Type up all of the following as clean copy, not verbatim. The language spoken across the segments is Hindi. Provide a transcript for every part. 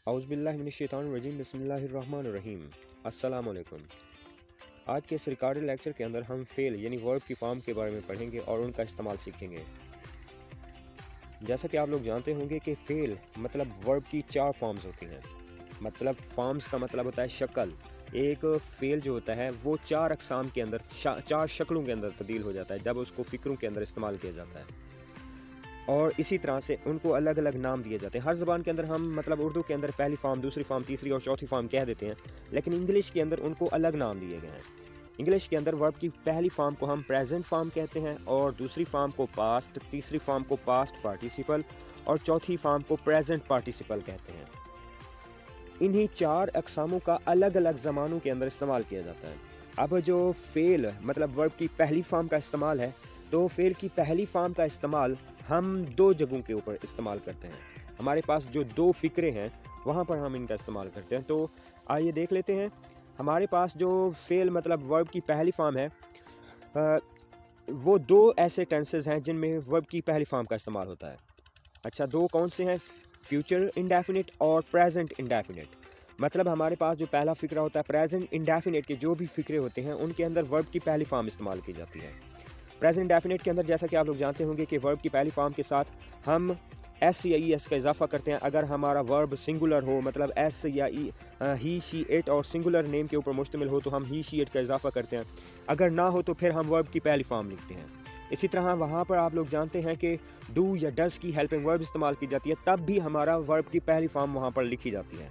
औज़ुबिल्लाहिमिनश्शैतानिर्रजीम बिस्मिल्लाहिर्रहमानिर्रहीम। अस्सलाम वालेकुम। आज के इस रिकॉर्डेड लेक्चर के अंदर हम फेल यानी वर्ब की फॉर्म के बारे में पढ़ेंगे और उनका इस्तेमाल सीखेंगे। जैसा कि आप लोग जानते होंगे कि फेल मतलब वर्ब की 4 फॉर्म्स होती हैं। मतलब फॉर्म्स का मतलब होता है शक्ल। एक फेल जो होता है वो 4 अक़साम के अंदर 4 शक्लों के अंदर तब्दील हो जाता है जब उसको फ़िक्रों के अंदर इस्तेमाल किया जाता है। और इसी तरह से उनको अलग अलग नाम दिए जाते हैं। हर ज़बान के अंदर हम मतलब उर्दू के अंदर पहली फॉर्म, दूसरी फॉर्म, तीसरी और चौथी फॉर्म कह देते हैं, लेकिन इंग्लिश के अंदर उनको अलग नाम दिए गए हैं। इंग्लिश के अंदर वर्ब की पहली फॉर्म को हम प्रेजेंट फॉर्म कहते हैं और दूसरी फॉर्म को पास्ट, तीसरी फॉर्म को पास्ट पार्टिसिपल और चौथी फॉर्म को प्रेजेंट पार्टिसिपल कहते हैं। इन्हीं 4 अक़सामों का अलग अलग ज़मानों के अंदर इस्तेमाल किया जाता है। अब जो फेल मतलब वर्ब की पहली फॉर्म का इस्तेमाल है, तो फेल की पहली फॉर्म का इस्तेमाल हम 2 जगहों के ऊपर इस्तेमाल करते हैं। हमारे पास जो 2 फ़िक्रे हैं वहाँ पर हम इनका इस्तेमाल करते हैं। तो आइए देख लेते हैं। हमारे पास जो फेल मतलब वर्ब की पहली फॉर्म है, वो 2 ऐसे टेंसेस हैं जिनमें वर्ब की पहली फॉर्म का इस्तेमाल होता है। अच्छा, 2 कौन से हैं? फ्यूचर इंडेफिनिट और प्रेजेंट इंडेफिनिट। मतलब हमारे पास जो पहला फ़िक्रा होता है, प्रेजेंट इंडेफिनिट के जो भी फ़िक्रे होते हैं उनके अंदर वर्ब की पहली फॉर्म इस्तेमाल की जाती है। प्रेजेंट इंडेफिनिट के अंदर जैसा कि आप लोग जानते होंगे कि वर्ब की पहली फॉर्म के साथ हम एस या ई एस का इजाफा करते हैं। अगर हमारा वर्ब सिंगुलर हो, मतलब एस या ई, ही, शी, इट और सिंगुलर नेम के ऊपर मुश्तमिल हो, तो हम ही, शी, इट का इजाफा करते हैं। अगर ना हो तो फिर हम वर्ब की पहली फॉर्म लिखते हैं। इसी तरह वहाँ पर आप लोग जानते हैं कि डू या डज़ की हेल्पिंग वर्ब इस्तेमाल की जाती है, तब भी हमारा वर्ब की पहली फॉर्म वहाँ पर लिखी जाती है।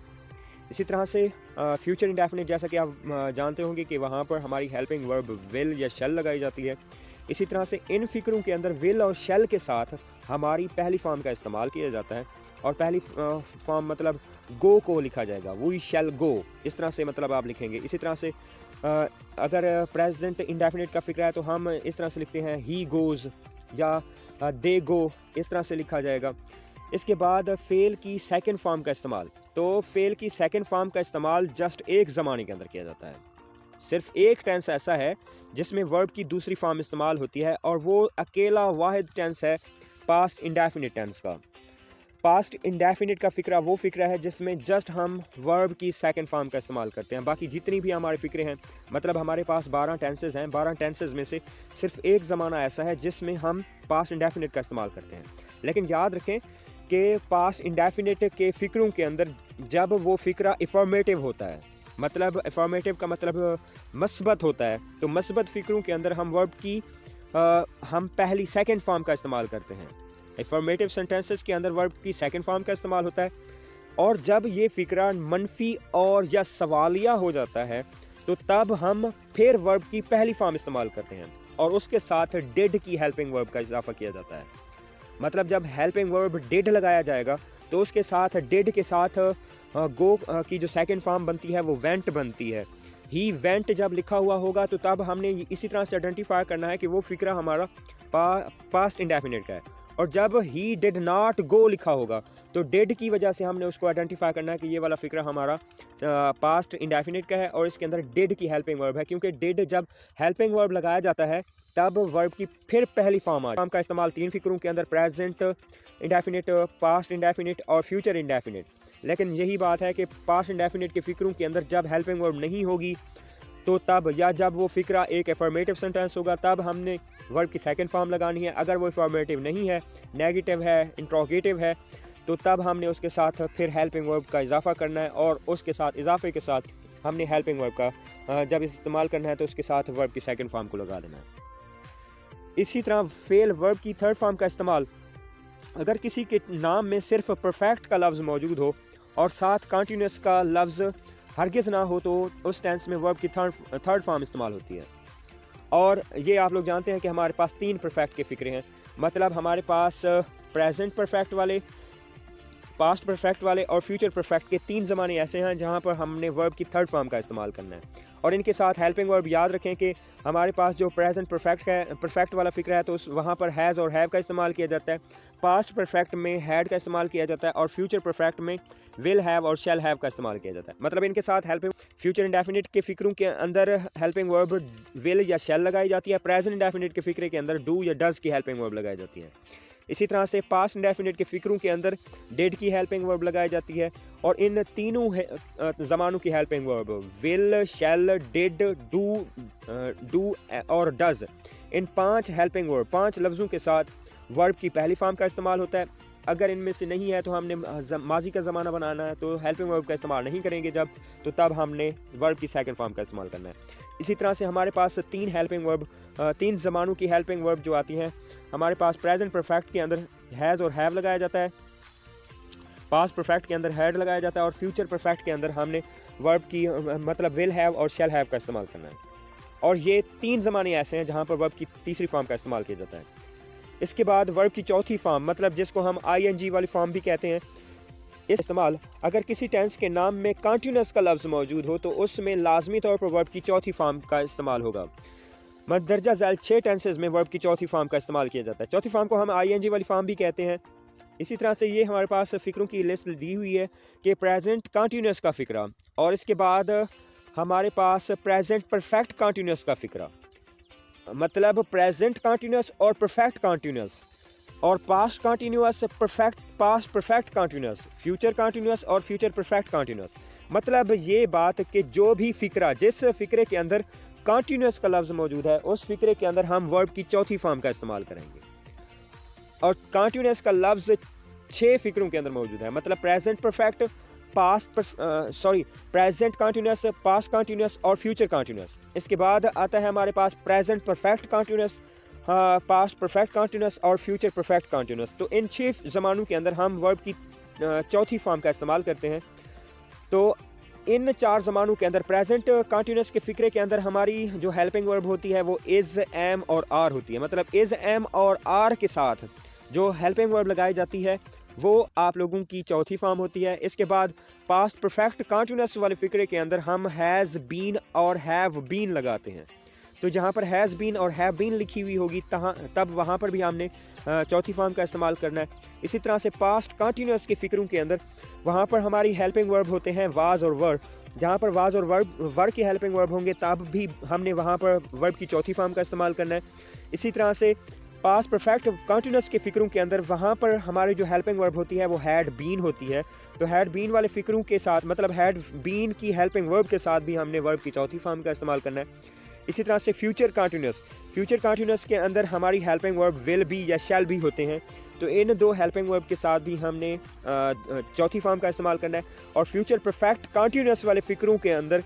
इसी तरह से फ्यूचर इंडेफिनिट जैसा कि आप जानते होंगे कि वहाँ पर हमारी हेल्पिंग वर्ब विल या शेल लगाई जाती है। इसी तरह से इन फ़िक्रों के अंदर विल और शेल के साथ हमारी पहली फॉर्म का इस्तेमाल किया जाता है और पहली फॉर्म मतलब गो को लिखा जाएगा, वी शेल गो, इस तरह से मतलब आप लिखेंगे। इसी तरह से अगर प्रेजेंट इंडेफिनिट का फ़िक्र है तो हम इस तरह से लिखते हैं ही गोज़ या दे गो, इस तरह से लिखा जाएगा। इसके बाद फेल की सेकंड फॉर्म का इस्तेमाल, तो फेल की सेकंड फॉर्म का इस्तेमाल जस्ट एक ज़माने के अंदर किया जाता है। सिर्फ एक टेंस ऐसा है जिसमें वर्ब की दूसरी फॉर्म इस्तेमाल होती है और वो अकेला वाहिद टेंस है पास्ट इंडेफिनिट टेंस का। पास्ट इंडेफिनिट का फ़िक्रा वो फ़िक्रा है जिसमें जस्ट हम वर्ब की सेकंड फॉर्म का इस्तेमाल करते हैं। बाकी जितनी भी हमारे फ़िक्रे हैं, मतलब हमारे पास 12 टेंसेस हैं, 12 टेंसेस में से सिर्फ एक ज़माना ऐसा है जिसमें हम पास्ट इंडेफिनिट का इस्तेमाल करते हैं। लेकिन याद रखें कि पास्ट इंडेफिनिट के फ़िक्रों के अंदर जब वो फ़िक्रा इफॉर्मेटिव होता है, मतलब अफर्मेटिव का मतलब मस्बत होता है, तो मस्बत फ़िक्रों के अंदर हम वर्ब की हम पहली सेकंड फॉर्म का इस्तेमाल करते हैं। अफर्मेटिव सेंटेंसेस के अंदर वर्ब की सेकंड फॉर्म का इस्तेमाल होता है और जब ये फ़िक्रा मनफी और या सवालिया हो जाता है तो तब हम फिर वर्ब की पहली फॉर्म इस्तेमाल करते हैं और उसके साथ डिड की हेल्पिंग वर्ब का इजाफा किया जाता है। मतलब जब हेल्पिंग वर्ब डिड लगाया जाएगा तो उसके साथ डिड के साथ गो की जो सेकंड फॉर्म बनती है वो वेंट बनती है। ही वेंट जब लिखा हुआ होगा तो तब हमने इसी तरह से आइडेंटिफाई करना है कि वो फ़िक्रा हमारा पास्ट इंडेफिनिट का है। और जब ही डिड नॉट गो लिखा होगा तो डिड की वजह से हमने उसको आइडेंटिफाई करना है कि ये वाला फ़िक्रा हमारा पास्ट इंडेफिनिट का है और इसके अंदर डिड की हेल्पिंग वर्ब है, क्योंकि डिड जब हेल्पिंग वर्ब लगाया जाता है तब वर्ब की फिर पहली फॉर्म का इस्तेमाल 3 फ़िक्रों के अंदर प्रेजेंट इंडेफिनिट, पास्ट इंडेफिनिट और फ्यूचर इंडेफिनिट। लेकिन यही बात है कि पास्ट इंडेफिनिट के फ़िक्रों के अंदर जब हेल्पिंग वर्ब नहीं होगी तो तब, या जब वो फ़िक्रा एक अफर्मेटिव सेंटेंस होगा तब हमने वर्ब की सेकंड फॉर्म लगानी है। अगर वो अफर्मेटिव नहीं है, नेगेटिव है, इंट्रोगेटिव है, तो तब हमने उसके साथ फिर हेल्पिंग वर्ब का इजाफा करना है और उसके साथ इजाफे के साथ हमने हेल्पिंग वर्ब का जब इस्तेमाल करना है तो उसके साथ वर्ब की सेकंड फॉर्म को लगा देना है। इसी तरह फेल वर्ब की थर्ड फॉर्म का इस्तेमाल, अगर किसी के नाम में सिर्फ परफेक्ट का लफ्ज़ मौजूद हो और साथ कंटिन्यूस का लफ्ज़ हरगिज़ ना हो तो उस टेंस में वर्ब की थर्ड फॉर्म इस्तेमाल होती है। और ये आप लोग जानते हैं कि हमारे पास 3 परफेक्ट के फ़िक्रे हैं। मतलब हमारे पास प्रेजेंट परफेक्ट वाले, पास्ट परफेक्ट वाले और फ्यूचर परफेक्ट के 3 ज़माने ऐसे हैं जहाँ पर हमने वर्ब की थर्ड फॉर्म का इस्तेमाल करना है। और इनके साथ हेल्पिंग वर्ब याद रखें कि हमारे पास जो प्रेजेंट परफेक्ट वाला फ़िक्र है तो वहाँ पर हैज़ और हैव का इस्तेमाल किया जाता है। पास्ट परफेक्ट में हैड का इस्तेमाल किया जाता है और फ्यूचर परफेक्ट में विल हैव और शैल हैव का इस्तेमाल किया जाता है। मतलब इनके साथ हेल्पिंग फ्यूचर इंडेफिनिट के फ़िक्रों के अंदर हेल्पिंग वर्ब विल या शैल लगाई जाती है। प्रेजेंट इंडेफिनिट के फ़िक्रे के अंदर डू या डज़ की हेल्पिंग वर्ब लगाई जाती है। इसी तरह से पास्ट इंडेफिनिट के फ़िक्रों के अंदर डिड की हेल्पिंग वर्ब लगाई जाती है, और इन तीनों ज़मानों की helping verb will, shall, did, do और डज़, इन 5 हेल्पिंग वर्ब 5 लफ्ज़ों के साथ वर्ब की पहली फॉर्म का इस्तेमाल होता है। अगर इनमें से नहीं है तो हमने माजी का ज़माना बनाना है, तो हेल्पिंग वर्ब का इस्तेमाल नहीं करेंगे जब, तो तब हमने वर्ब की सेकंड फॉर्म का इस्तेमाल करना है। इसी तरह से हमारे पास 3 हेल्पिंग वर्ब 3 ज़मानों की हेल्पिंग वर्ब जो आती हैं, हमारे पास प्रेजेंट परफेक्ट के अंदर हैज़ और हैव लगाया जाता है, पास्ट परफेक्ट के अंदर हैड लगाया जाता है, और फ्यूचर परफेक्ट के अंदर हमने वर्ब की मतलब विल हैव और शैल हैव का इस्तेमाल करना है। और ये 3 ज़माने ऐसे हैं जहाँ पर वर्ब की तीसरी फॉर्म का इस्तेमाल किया जाता है। इसके बाद वर्ब की चौथी फॉर्म, मतलब जिसको हम ING वाली फॉर्म भी कहते हैं, इस इस्तेमाल अगर किसी टेंस के नाम में कंटिन्यूस का लफ्ज़ मौजूद हो तो उसमें लाजमी तौर पर वर्ब की चौथी फॉर्म का इस्तेमाल होगा। मदरजा झैल 6 टेंसेस में वर्ब की चौथी फॉर्म का इस्तेमाल किया जाता है। चौथी फॉर्म को हम ING वाली फॉर्म भी कहते हैं। इसी तरह से ये हमारे पास फ़िक्रों की लिस्ट दी हुई है कि प्रेजेंट कंटिन्यूस का फ़िक्रा, और इसके बाद हमारे पास प्रेजेंट परफेक्ट कंटिन्यूस का फ़िक्रा, मतलब प्रेजेंट कंटिन्यूस और परफेक्ट कंटिन्यूस, और past continuous, perfect past perfect continuous, future continuous और फ्यूचर परफेक्ट कंटिन्यूस। मतलब ये बात कि जो भी फ़िक्रा, जिस फ़िक्रे के अंदर कंटिन्यूस का लफ्ज़ मौजूद है, उस फ़िक्रे के अंदर हम वर्ब की चौथी फॉर्म का इस्तेमाल करेंगे। और कंटिन्यूस का लफ्ज़ 6 फ़िक्रों के अंदर मौजूद है, मतलब present perfect, present continuous, past continuous और फ्यूचर कंटिन्यूस। इसके बाद आता है हमारे पास present perfect continuous, past perfect continuous और फ्यूचर परफेक्ट कंटिन्यूस। तो इन 6 ज़मानों के अंदर हम वर्ब की चौथी फॉर्म का इस्तेमाल करते हैं। तो इन 4 ज़मानों के अंदर प्रेजेंट कंटिन्यूस के फ़िक्रे के अंदर हमारी जो हेल्पिंग वर्ब होती है वो इज़, एम और आर होती है। मतलब इज़, एम और आर के साथ जो हेल्पिंग वर्ब लगाई जाती है वो आप लोगों की चौथी फॉर्म होती है। इसके बाद पास्ट परफेक्ट कंटिन्यूस वाले फ़िक्रे के अंदर हम हैज़ बीन और हैव बीन लगाते हैं। तो जहाँ पर हैज़ बीन और हैव बीन लिखी हुई होगी तब वहाँ पर भी हमने चौथी फॉर्म का इस्तेमाल करना है। इसी तरह से पास्ट कंटिन्यूस के फ़िक्रों के अंदर वहाँ पर हमारी हेल्पिंग वर्ब होते हैं वाज और वर। जहाँ पर वाज और वर की हेल्पिंग वर्ब होंगे तब भी हमने वहाँ पर वर्ब की चौथी फॉर्म का इस्तेमाल करना है। इसी तरह से पास्ट परफेक्ट कंटिन्यूस के फ़िक्रों के अंदर वहाँ पर हमारी जो हेल्पिंग वर्ब होती है वो हैड बीन होती है। तो हैड बीन वाले फ़िक्रों के साथ, मतलब हैड बीन की हेल्पिंग वर्ब के साथ भी हमने वर्ब की चौथी फॉर्म का इस्तेमाल करना है। इसी तरह से फ्यूचर कंटिन्यूस के अंदर हमारी हेल्पिंग वर्ब विल बी या शैल बी होते हैं। तो इन 2 हेल्पिंग वर्ब के साथ भी हमने चौथी फॉर्म का इस्तेमाल करना है। और फ्यूचर परफेक्ट कंटिन्यूस वाले फ़िक्रों के अंदर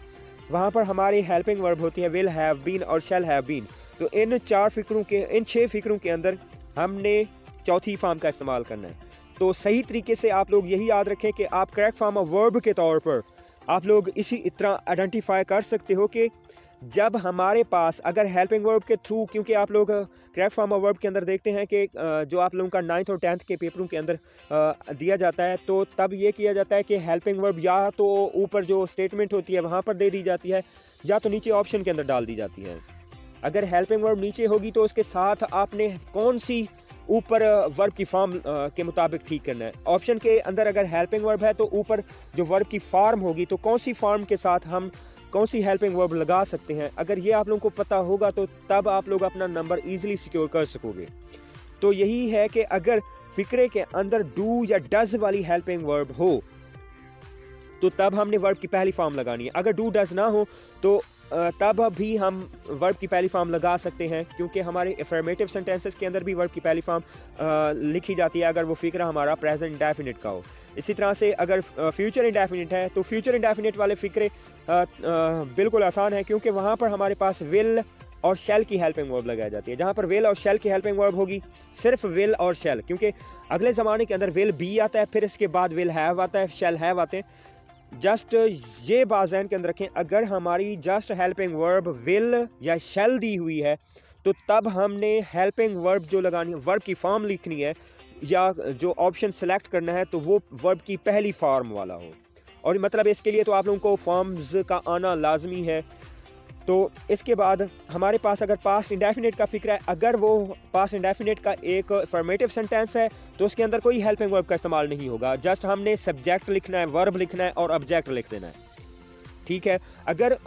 वहाँ पर हमारी हेल्पिंग वर्ब होती है विल हैव बीन और शैल हैव बीन। तो इन 6 फ़िक्रों के अंदर हमने चौथी फॉर्म का इस्तेमाल करना है। तो सही तरीके से आप लोग यही याद रखें कि आप करेक्ट फॉर्म ऑफ वर्ब के तौर पर आप लोग इसी तरह आइडेंटिफाई कर सकते हो कि जब हमारे पास अगर हेल्पिंग वर्ब के थ्रू, क्योंकि आप लोग करेक्ट फॉर्म ऑफ वर्ब के अंदर देखते हैं कि जो आप लोगों का 9th और 10th के पेपरों के अंदर दिया जाता है, तो तब ये किया जाता है कि हेल्पिंग वर्ब या तो ऊपर जो स्टेटमेंट होती है वहाँ पर दे दी जाती है, या तो नीचे ऑप्शन के अंदर डाल दी जाती है। अगर हेल्पिंग वर्ब नीचे होगी तो उसके साथ आपने कौन सी ऊपर वर्ब की फॉर्म के मुताबिक ठीक करना है। ऑप्शन के अंदर अगर हेल्पिंग वर्ब है तो ऊपर जो वर्ब की फॉर्म होगी तो कौन सी फॉर्म के साथ हम कौन सी हेल्पिंग वर्ब लगा सकते हैं। अगर ये आप लोगों को पता होगा तो तब आप लोग अपना नंबर ईजिली सिक्योर कर सकोगे। तो यही है कि अगर फ़िक्रे के अंदर डू या डज वाली हेल्पिंग वर्ब हो तो तब हमने वर्ब की पहली फॉर्म लगानी है। अगर डू डज ना हो तो तब भी हम वर्ब की पहली फॉर्म लगा सकते हैं, क्योंकि हमारे अफर्मेटिव सेंटेंसेस के अंदर भी वर्ब की पहली फॉर्म लिखी जाती है अगर वो फ़िक्रा हमारा प्रेजेंट इंडेफिनिट का हो। इसी तरह से अगर फ्यूचर इंडेफिनिट है तो फ्यूचर इंडेफिनिट वाले फ़िक्रे बिल्कुल आसान है, क्योंकि वहाँ पर हमारे पास विल और शैल की हेल्पिंग वर्ब लगाई जाती है। जहाँ पर विल और शैल की हेल्पिंग वर्ब होगी सिर्फ विल और शैल, क्योंकि अगले ज़माने के अंदर विल बी आता है, फिर इसके बाद विल हैव आता है, शैल हैव आते हैं। जस्ट ये बात ज़हन के अंदर रखें, अगर हमारी जस्ट हेल्पिंग वर्ब विल या शैल दी हुई है तो तब हमने हेल्पिंग वर्ब जो लगानी है, वर्ब की फॉर्म लिखनी है या जो ऑप्शन सेलेक्ट करना है तो वो वर्ब की पहली फॉर्म वाला हो। और मतलब इसके लिए तो आप लोगों को फॉर्म्स का आना लाजमी है। तो इसके बाद हमारे पास अगर पास्ट इंडेफिनिट का फ़िक्र है, अगर वो पास्ट इंडेफिनिट का एक अफर्मेटिव सेंटेंस है तो उसके अंदर कोई हेल्पिंग वर्ब का इस्तेमाल नहीं होगा। जस्ट हमने सब्जेक्ट लिखना है, वर्ब लिखना है और ऑब्जेक्ट लिख देना है, ठीक है। अगर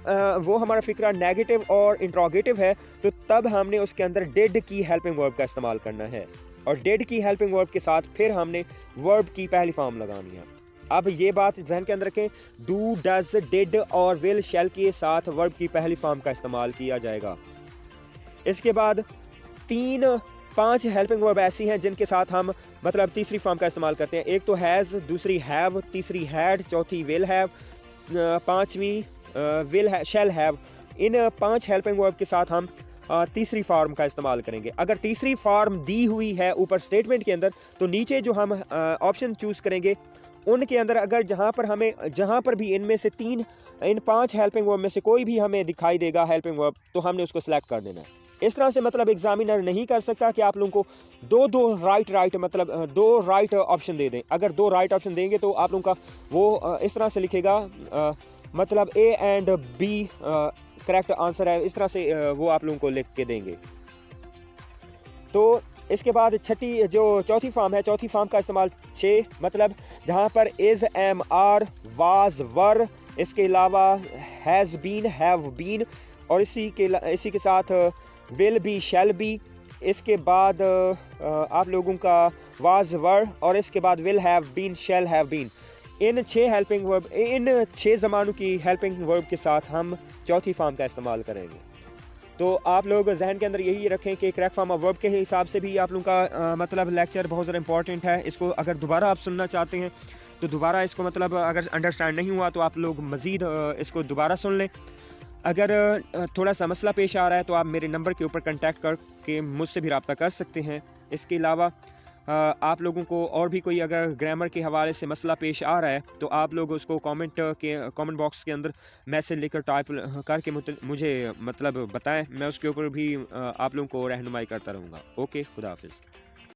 वो हमारा फ़िक्रा नेगेटिव और इंट्रोगेटिव है तो तब हमने उसके अंदर डिड की हेल्पिंग वर्ब का इस्तेमाल करना है। और डिड की हेल्पिंग वर्ब के साथ फिर हमने वर्ब की पहली फॉर्म लगानी है। अब ये बात जहन के अंदर रखें, डू, डज, डिड और विल, शैल के साथ वर्ब की पहली फॉर्म का इस्तेमाल किया जाएगा। इसके बाद 5 हेल्पिंग वर्ब ऐसी हैं जिनके साथ हम मतलब तीसरी फॉर्म का इस्तेमाल करते हैं। एक तो हैज़, दूसरी हैव, तीसरी हैड, चौथी विल हैव, पांचवी will shall have. In 5 helping verb के साथ हम तीसरी फॉर्म का इस्तेमाल करेंगे। अगर तीसरी फॉर्म दी हुई है ऊपर स्टेटमेंट के अंदर, तो नीचे जो हम ऑप्शन चूज़ करेंगे उनके अंदर अगर जहाँ पर भी इनमें से इन 5 हेल्पिंग वर्ब में से कोई भी हमें दिखाई देगा हेल्पिंग वर्ब, तो हमने उसको सिलेक्ट कर देना है। इस तरह से मतलब एग्जामिनर नहीं कर सकता कि आप लोगों को दो राइट मतलब 2 राइट ऑप्शन दे दें। अगर 2 राइट ऑप्शन देंगे तो आप लोगों का वो इस तरह से लिखेगा, मतलब A and B correct answer है, इस तरह से वो आप लोगों को लिख के देंगे। तो इसके बाद चौथी फॉर्म है, चौथी फॉर्म का इस्तेमाल 6 मतलब जहाँ पर इज़, एम, आर, वाज, वर, इसके अलावा हैज़ बीन, हैव बीन और इसी के साथ विल बी, शैल बी। इसके बाद आप लोगों का वाज, वर और इसके बाद will have been, shall have been. इन 6 ज़मानों की हेल्पिंग वर्ब के साथ हम चौथी फॉर्म का इस्तेमाल करेंगे। तो आप लोग जहन के अंदर यही रखें कि करेक्ट फॉर्म ऑफ वर्ब के हिसाब से भी आप लोगों का मतलब लेक्चर बहुत ज़्यादा इंपॉर्टेंट है। इसको अगर दोबारा आप सुनना चाहते हैं तो दोबारा इसको मतलब अगर अंडरस्टैंड नहीं हुआ तो आप लोग मज़ीद इसको दोबारा सुन लें। अगर थोड़ा सा मसला पेश आ रहा है तो आप मेरे नंबर के ऊपर कांटेक्ट करके मुझसे भी रब्ता कर सकते हैं। इसके अलावा आप लोगों को और भी कोई अगर ग्रामर के हवाले से मसला पेश आ रहा है तो आप लोग उसको कमेंट बॉक्स के अंदर मैसेज लेकर टाइप करके मुझे मतलब बताएं। मैं उसके ऊपर भी आप लोगों को रहनुमाई करता रहूँगा। ओके, खुदा हाफिज़।